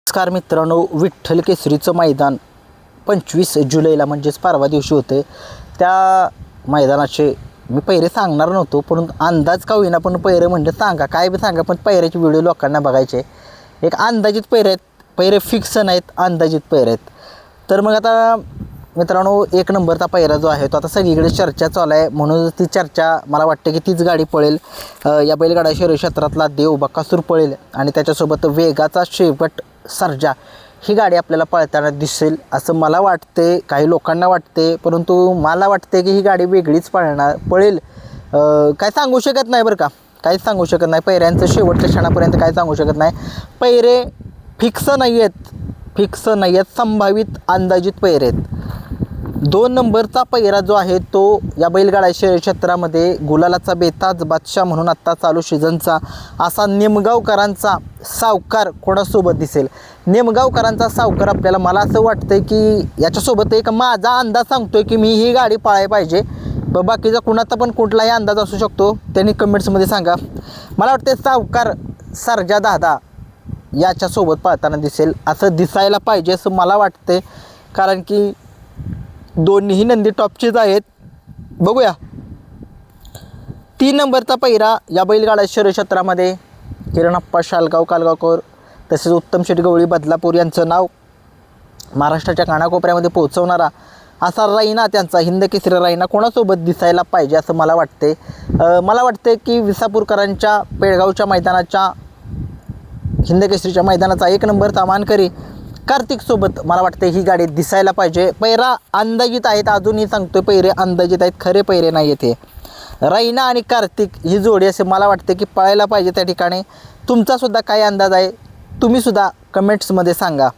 नमस्कार मित्रांनो, विठ्ठल केसरीचं मैदान 25 जुलैला म्हणजेच परवा दिवशी होते. त्या मैदानाचे मी पहिरे सांगणार नव्हतो, परंतु अंदाज का होईना पण पहिरे म्हणजे सांगा, काय बी सांगा, पण पहिऱ्याचे व्हिडिओ लोकांना बघायचे. एक अंदाजित पहिरे आहेत, पहिरे फिक्स नाहीत, अंदाजित पहिरे आहेत. तर मग आता मित्रांनो, एक नंबरचा पहिरा जो आहे तो आता सगळीकडे चर्चा चालू आहे, म्हणून ती चर्चा मला वाटते की तीच गाडी पळेल. या बैलगाडा शर्यत क्षेत्रातला देव बकासूर पळेल आणि त्याच्यासोबत वेगाचा शेवट सर्जा ही गाडी आपल्याला पळताना दिसेल असं मला वाटते. काही लोकांना वाटते, परंतु मला वाटते की ही गाडी वेगळीच पळेल. काय सांगू शकत नाही बरं का, काहीच सांगू शकत नाही. पहिऱ्यांचं शेवटच्या क्षणापर्यंत काय सांगू शकत नाही. पहिरे फिक्स नाही आहेत, संभावित अंदाजित पहिरे आहेत. 2 नंबरचा पहिरा जो आहे तो या बैलगाडा शर्यत क्षेत्रामध्ये गुलालाचा बेताज बादशाह म्हणून आत्ता चालू सीझनचा असा निमगावकरांचा सावकार कोणासोबत दिसेल. निमगावकरांचा सावकार आपल्याला, मला असं वाटतं की याच्यासोबत एक माझा अंदाज सांगतोय की मी ही गाडी पळायला पाहिजे. बाकीचा कुणाचा पण कुठलाही अंदाज असू शकतो, त्यांनी कमेंट्समध्ये सांगा. मला वाटते सावकार सर्जा दादा याच्यासोबत पळताना दिसेल, असं दिसायला पाहिजे असं मला वाटते. कारण की दोन्हीही नंदी टॉपचेच आहेत. बघूया. 3 नंबरचा पहिरा या बैलगाडा शर्यत क्षेत्रामध्ये किरणप्पा शालगाव कालगावकर तसेच उत्तम शेट गवळी बदलापूर यांचं नाव महाराष्ट्राच्या कानाकोपऱ्यामध्ये पोहोचवणारा असा रायना, त्यांचा हिंद केसरी रायना कोणासोबत दिसायला पाहिजे असं मला वाटते. मला वाटते की विसापूरकरांच्या पेडगावच्या मैदानाच्या हिंद केसरीच्या मैदानाचा 1 नंबरचा मानकरी कार्तिकसोबत मला वाटते ही गाडी दिसायला पाहिजे. पहिरा अंदाजित आहेत, अजूनही सांगतोय पहिरे अंदाजित आहेत, खरे पहिरे नाही आहेत. हे रायना आणि कार्तिक ही जोडी असे मला वाटते की पळायला पाहिजे त्या ठिकाणी. तुमचासुद्धा काय अंदाज आहे तुम्हीसुद्धा कमेंट्समध्ये सांगा.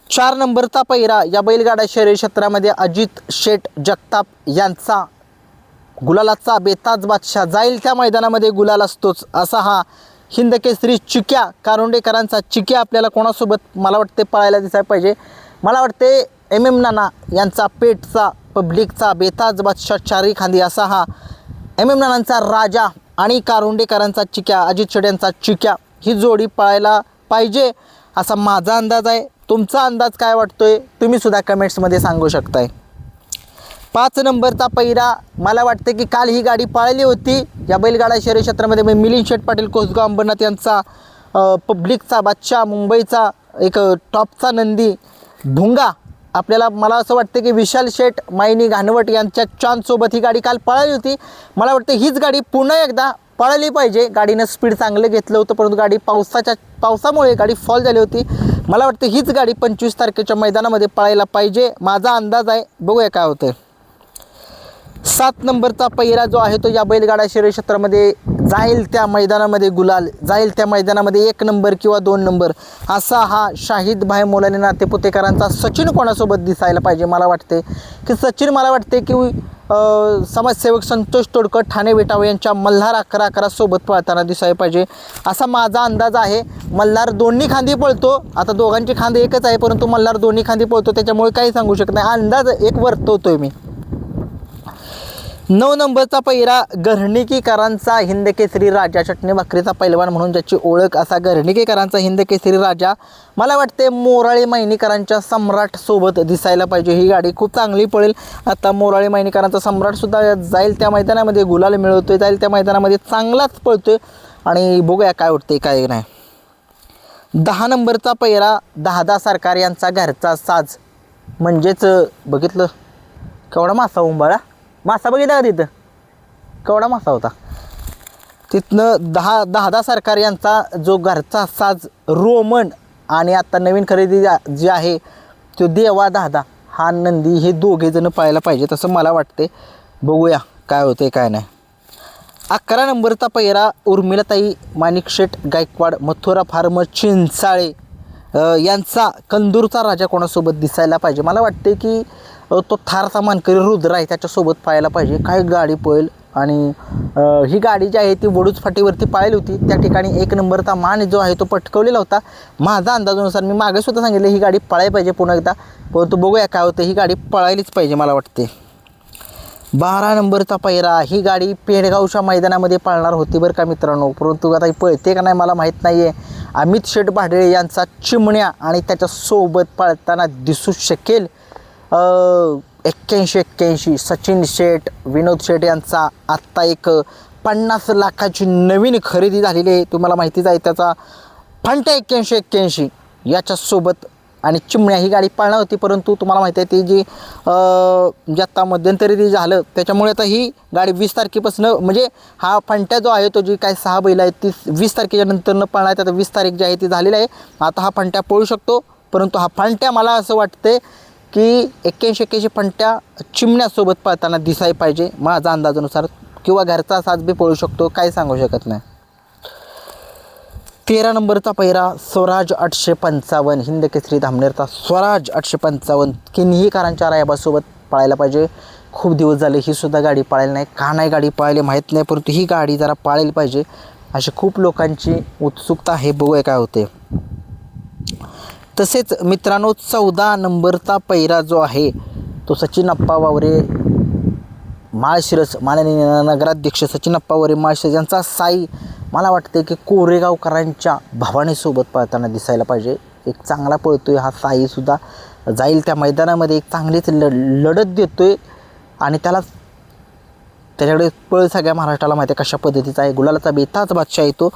4 नंबरचा पहिरा या बैलगाडा शर्यत क्षेत्रामध्ये अजित शेठ जगताप यांचा गुलालाचा बेताज बादशाह, जाईल त्या मैदानामध्ये गुलाल असतोच असा हा हिंद केसरी चिक्या कारुंडेकरांचा चिक्या आपल्याला कोणासोबत मला वाटते पळायला दिसायला पाहिजे. मला वाटते MM नाना यांचा पेठचा पब्लिकचा बेताज बादशाह चारी खांदी असा हा MM नानांचा राजा आणि कारुंडेकरांचा चिक्या अजित शेठ यांचा चिक्या ही जोडी पळायला पाहिजे असा माझा अंदाज आहे. तुमचा अंदाज काय वाटतोय तुम्हीसुद्धा कमेंट्समध्ये सांगू शकताय. 5 नंबरचा पहिरा मला वाटते की काल ही गाडी पळाली होती या बैलगाडा शर्यत क्षेत्रामध्ये. मिलिंद शेठ पाटील कोसगाव अंबरनाथ यांचा पब्लिकचा बादशाह, मुंबईचा एक टॉपचा नंदी भुंगा आपल्याला, मला असं वाटतं की विशाल शेठ मायनी घाणवट यांच्या चांदसोबत ही गाडी काल पळाली होती. मला वाटतं हीच गाडी पुन्हा एकदा पळाली पाहिजे. गाडीनं स्पीड चांगलं घेतलं होतं, परंतु गाडी पावसामुळे गाडी फॉल झाली होती. मला वाटतं हीच गाडी 25 तारखेच्या मैदानामध्ये पळायला पाहिजे, माझा अंदाज आहे. बघूया काय होतं. 7 नंबरचा पहिरा जो आहे तो या बैलगाडा शर्यत क्षेत्रामध्ये जाईल त्या मैदानामध्ये गुलाल, जाईल त्या मैदानामध्ये 1 नंबर किंवा 2 नंबर असा हा शाहिद भाई मोलाने नातेपुतेकरांचा सचिन कोणासोबत दिसायला पाहिजे. मला वाटते की सचिन, मला वाटते की समाजसेवक संतोष तोडकर ठाणे बेटावे यांच्या मल्हार 11-11 सोबत पळताना दिसायला पाहिजे असा माझा अंदाज आहे. मल्हार दोन्ही खांदी पळतो, आता दोघांची खांदी एकच आहे, परंतु मल्हार दोन्ही खांदी पळतो, त्याच्यामुळे काही सांगू शकत नाही. अंदाज एक वर्तवतोय मी. 9 नंबरचा पहिरा घरणिकीकरांचा हिंद केसरी राजा, चटणी भाकरीचा पैलवान म्हणून ज्याची ओळख असा घरणिकीकरांचा हिंद केसरी राजा मला वाटते मोराळे मैनीकरांच्या सम्राट सोबत दिसायला पाहिजे. ही गाडी खूप चांगली पळेल. आता मोराळे मैनीकरांचा सम्राटसुद्धा जाईल त्या मैदानामध्ये गुलाल मिळवतोय, जाईल त्या मैदानामध्ये चांगलाच पळतोय आणि बघूया काय वाटते काय नाही. 10 नंबरचा पहिरा दहादा सरकार यांचा घरचा साज, म्हणजेच बघितलं केवढा मासा उंबाळा, मासा बघितला का तिथं, केवढा मासा होता. तिथनं दहादा सरकार यांचा जो घरचा साज रोमन आणि आता नवीन खरेदी जी आहे तो देवा दहादा हा नंदी, हे दोघेजणं पाहायला पाहिजे तसं मला वाटते. बघूया काय होते काय नाही. 11 नंबरचा पहिरा उर्मिलाताई माणिकशेठ गायकवाड मथुरा फार्म चिंचाळे यांचा कंदूरचा राजा कोणासोबत दिसायला पाहिजे. मला वाटते की तो थारचा मानकरी रुद्र आहे त्याच्यासोबत पाहायला पाहिजे. काय गाडी पळेल आणि ही गाडी जी आहे ती वडूज फाटीवरती पाळली होती, त्या ठिकाणी 1 नंबरचा मान जो आहे तो पटकवलेला होता. माझा अंदाजानुसार मी मागेसुद्धा सांगितलं ही गाडी पळायला पाहिजे पुन्हा एकदा, परंतु बघूया काय होतं. ही गाडी पळायलीच पाहिजे मला वाटते. 12 नंबरचा पैरा, ही गाडी पेडगावच्या मैदानामध्ये पळणार होती बरं का मित्रांनो, परंतु आता ही पळते का नाही मला माहीत नाही आहे. अमित शेठ भाडळे यांचा चिमण्या आणि त्याच्यासोबत पळताना दिसू शकेल 81-81 सचिन शेठ, विनोद शेठ यांचा आत्ता एक 50 लाखाची नवीन खरेदी झालेली आहे. तुम्हाला माहितीच आहे त्याचा फंटा 81-81 याच्यासोबत आणि चिमण्या ही गाडी पळणार होती, परंतु तुम्हाला माहिती आहे ती जी आत्ता मध्यंतरी ती झालं त्याच्यामुळे आता ही गाडी 20 तारखेपासून म्हणजे हा फंट्या जो आहे तो जी काय 6 बैल आहेत ती 20 तारखेच्या नंतरनं पळणार. आता 20 तारीख जी आहे ती झालेली आहे. आता हा फंट्या पळू शकतो, परंतु हा फंट्या मला असं वाटते की 81-81 फंट्या चिमण्यासोबत पळताना दिसायला पाहिजे माझा अंदाजानुसार, किंवा घरचा साज बी पळू शकतो, काही सांगू शकत नाही. 13 नंबरचा पैरा स्वराज 855, हिंद केसरी धामणेरचा स्वराज 855 किन्हीकरांच्या रायबासोबत पळायला पाहिजे. खूप दिवस झाले ही सुद्धा गाडी पळायला नाही, का नाही गाडी पळायला माहीत नाही, परंतु ही गाडी जरा पळायला पाहिजे अशी खूप लोकांची उत्सुकता आहे. बघूया काय होते. तसेच मित्रांनो 14 नंबरचा पैरा जो आहे तो सचिन अप्पा वावरे माळशिरस, माननीय नगराध्यक्ष सचिन अप्पा वावरे माळशिरस यांचा साई मला वाटते की कोरेगावकरांच्या भवानीसोबत पळताना दिसायला पाहिजे. एक चांगला पळतोय हा साईसुद्धा, जाईल त्या मैदानामध्ये एक चांगलीच लढत देतोय आणि त्याच्याकडे पळ सगळ्या महाराष्ट्राला माहिती आहे कशा पद्धतीचा आहे. गुलालाचा बेताच बादशाह येतो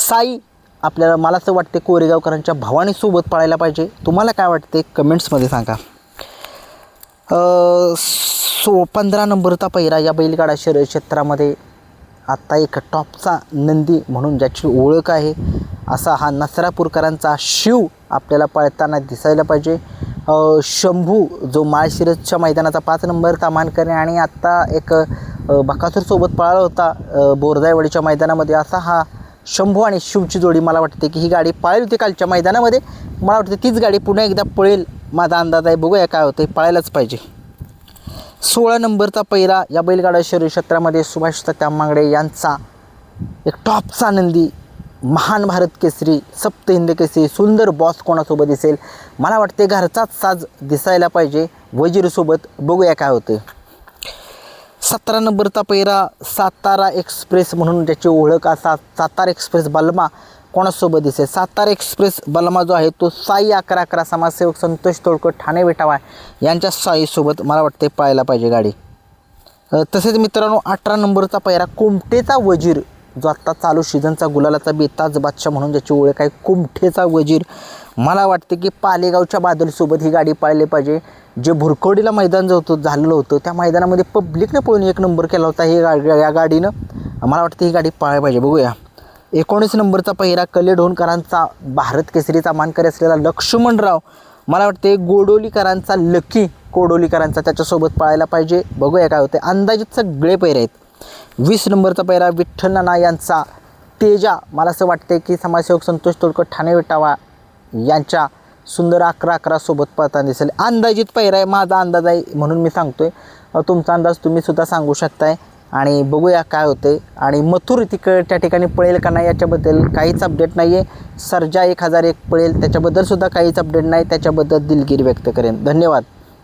साई. आपल्याला मला असं वाटते कोरेगावकरांच्या भवानीसोबत पळायला पाहिजे. तुम्हाला काय वाटते कमेंट्समध्ये सांगा. 15 नंबरचा पैरा या बैलगाडा शर्यत क्षेत्रामध्ये आत्ता एक टॉपचा नंदी म्हणून ज्याची ओळख आहे असा हा नसरापूरकरांचा शिव आपल्याला पळताना दिसायला पाहिजे. शंभू जो माळशिरसच्या मैदानाचा 5 नंबरचा मानकरी आणि आत्ता एक बकासूरसोबत पळाला होता बोरदायवाडीच्या मैदानामध्ये, असा हा शंभू आणि शिवची जोडी मला वाटते की ही गाडी पळाली होती कालच्या मैदानामध्ये. मला वाटते तीच गाडी पुन्हा एकदा पळेल माझा अंदाज आहे. बघूया काय होतं, पळायलाच पाहिजे. 16 नंबरचा पैरा या बैलगाडा शर्यत क्षेत्रामध्ये सुभाष तांबांगडे यांचा एक टॉपचा नंदी महान भारत केसरी, सप्त हिंद केसरी सुंदर बॉस कोणासोबत दिसेल. मला वाटते घरचाच साज दिसायला पाहिजे वजीरसोबत. बघूया काय होते. 17 नंबरचा पैरा सातारा एक्सप्रेस म्हणून ज्याची ओळख असा सातारा एक्सप्रेस बलमा कोणासोबत दिसेल. सातारा एक्सप्रेस बलमा जो आहे तो साई 11-11 समाजसेवक संतोष तोडकर ठाणे विटावा यांच्या साईसोबत मला वाटते पाहायला पाहिजे गाडी. तसेच मित्रांनो 18 नंबरचा पैरा कुमठेचा वजीर जो आत्ता चालू सीझनचा गुलालाचा बेताज बादशाह म्हणून ज्याची ओळख आहे कुमठेचा वजीर. मला वाटते की पालेगावच्या बादलसोबत ही गाडी पाळली पाहिजे. जे भुरकोडीला मैदान जो झालेलं होतं त्या मैदानामध्ये पब्लिकने पळून 1 नंबर केला होता या गाडीनं. मला वाटतं ही गाडी पाळायला पाहिजे. बघूया. 19 नंबरचा पहिरा कलेढोणकरांचा भारत केसरीचा मानकरी असलेला लक्ष्मणराव, मला वाटते गोडोलीकरांचा लकी कोडोलीकरांचा त्याच्यासोबत पळायला पाहिजे. बघूया काय होते. अंदाजित सगळे पैरे आहेत. 20 नंबरचा पैरा विठ्ठल नाना यांचा तेजा, मला असं वाटते की समाजसेवक संतोष तोडकर ठाणे विटावा यांच्या सुंदर 11-11 सोबत पळताना दिसेल. अंदाजित पैरा आहे, माझा अंदाज आहे म्हणून मी सांगतोय. तुमचा अंदाज तुम्हीसुद्धा सांगू शकताय आणि बघूया काय होते. आणि मथुर त्या ठिकाणी पळेल का नाही याच्याबद्दल काहीच अपडेट नाही आहे. सर्जा 1001 पळेल त्याच्याबद्दलसुद्धा काहीच अपडेट नाही, त्याच्याबद्दल दिलगिरी व्यक्त करेन. धन्यवाद.